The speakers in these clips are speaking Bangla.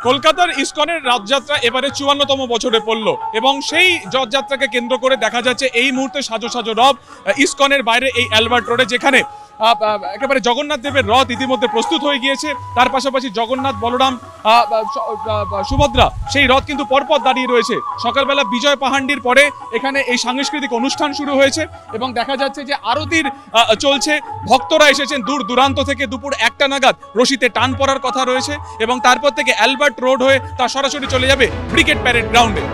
কলকাতার ইসকনের রথযাত্রা এবারে ৫৪তম বছরে পড়ল এবং সেই রথযাত্রাকে কেন্দ্র করে দেখা যাচ্ছে এই মুহূর্তে সাজো সাজো রথ ইসকনের বাইরে এই অ্যালবার্ট রোডে, যেখানে একেবারে জগন্নাথ দেবের রথ ইতিমধ্যে প্রস্তুত হয়ে গিয়েছে। তার পাশাপাশি জগন্নাথ, বলরাম, সুভদ্রা সেই রথ কিন্তু পরপর দাঁড়িয়ে রয়েছে। সকালবেলা বিজয় পাহান্ডির পরে এখানে এই সাংস্কৃতিক অনুষ্ঠান শুরু হয়েছে এবং দেখা যাচ্ছে যে আরতির চলছে। ভক্তরা এসেছেন দূর দূরান্ত থেকে। দুপুর ১টা নাগাদ রশিতে টান পড়ার কথা রয়েছে এবং তারপর থেকে অ্যালবার্ট রোড হয়ে তা সরাসরি চলে যাবে ব্রিগেড প্যারেড গ্রাউন্ডে।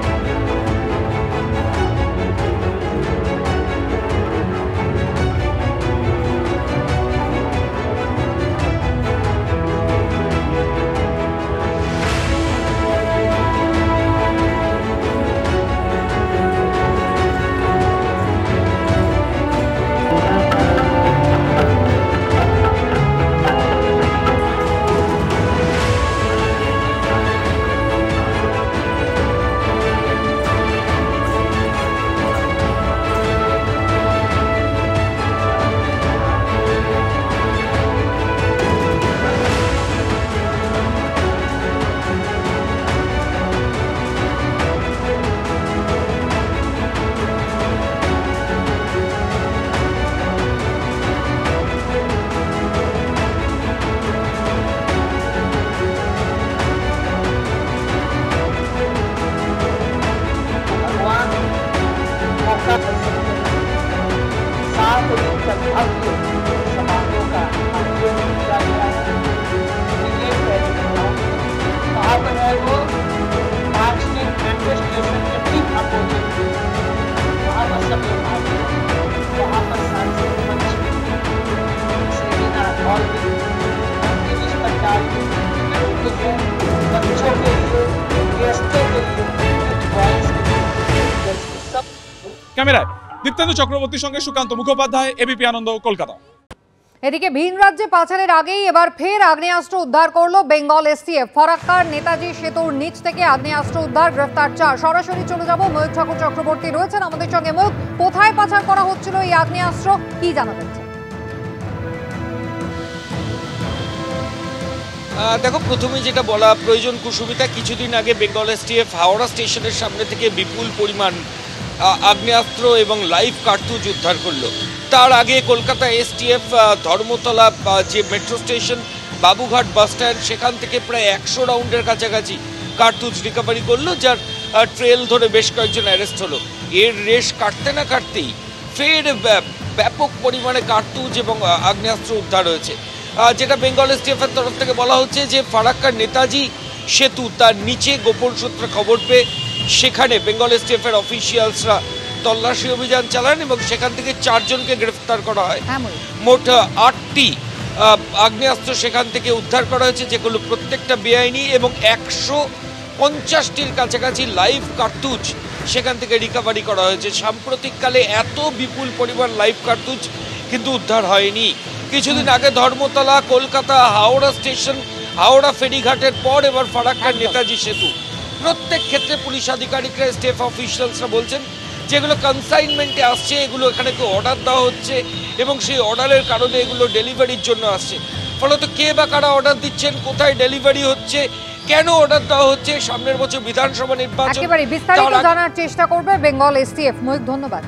ক্যামেরায় দীপ্তেন্দু চক্রবর্তীর সঙ্গে সুকান্ত মুখোপাধ্যায়, এবিপি আনন্দ, কলকাতা। এদিকে ভিন রাজ্যে পাচারের আগেই এবার ফের আগ্নেয়াস্ত্র উদ্ধার করলো বেঙ্গল এসটিএফ। ফরাক্কার নেতাজি সেতুর নিচ থেকে আগ্নেয়াস্ত্র উদ্ধার, গ্রেফতার ৪। সরাসরি চলে যাব, ময়ূখ ঠাকুর চক্রবর্তী রয়েছেন আমাদের সঙ্গে। ময়ূখ, কোথায় পাচার করা হচ্ছিল এই আগ্নেয়াস্ত্র, কি জানা যাচ্ছে? দেখো, প্রথমে যেটা বলা প্রয়োজন কুসুমিতা, কিছুদিন আগে বেঙ্গল এসটিএফ হাওড়া স্টেশনের সামনে থেকে বিপুল পরিমাণ আগ্নেয়াস্ত্র এবং লাইভ কার্তুজ উদ্ধার করলো। তার আগে কলকাতা এসটিএফ ধর্মতলা যে metro station, Babughat bus stand, সেখান থেকে প্রায় ১০০ রাউন্ডের কাছাকাছি কার্তুজ রিকভারি করলো, যার ট্রেল ধরে বেশ কয়েকজন অ্যারেস্ট হলো। এর রেশ কাটতে না কাটতেই ফের ব্যাপক পরিমাণে কার্তুজ এবং আগ্নেয়াস্ত্র উদ্ধার হয়েছে। যেটা বেঙ্গল এসটিএফের তরফ থেকে বলা হচ্ছে যে ফারাক্কার নেতাজি সেতু তার নিচে গোপন সূত্রে খবর পেয়ে সেখানে বেঙ্গল এসটিএফের অফিসিয়ালসরা তল্লাশি অভিযান চালান এবং সেখান থেকে ৪ জনকে গ্রেফতার করা হয়। মোট ৮টি আগ্নেয়াস্ত্র সেখান থেকে উদ্ধার করা হয়েছে, যেগুলো প্রত্যেকটা বেআইনি, এবং ১৫০টির কাছাকাছি লাইভ কার্তুজ সেখান থেকে রিকভারি করা হয়েছে। সাম্প্রতিককালে এত বিপুল পরিমাণ লাইভ কার্তুজ কিন্তু উদ্ধার হয়নি। কিছুদিন আগে ধর্মতলা, কলকাতা, হাওড়া স্টেশন, হাওড়া ফেরিঘাটের পর এবার ফারাক্কার নেতাজি সেতু, প্রত্যেক ক্ষেত্রে পুলিশ আধিকারিকরা, স্টেফ অফিসিয়ালসরা বলছেন যেগুলো কনসাইনমেন্টে আসছে, এগুলো এখানে অর্ডার দেওয়া হচ্ছে এবং সেই অর্ডারের কারণে এগুলো ডেলিভারির জন্য আসছে। ফলত কে বা কারা অর্ডার দিচ্ছেন, কোথায় ডেলিভারি হচ্ছে, কেন অর্ডার দেওয়া হচ্ছে, সামনের বছর বিধানসভা নির্বাচন, একেবারে বিস্তারিত জানার চেষ্টা করবে বেঙ্গল এসটিএফ। ময়ূখ, ধন্যবাদ।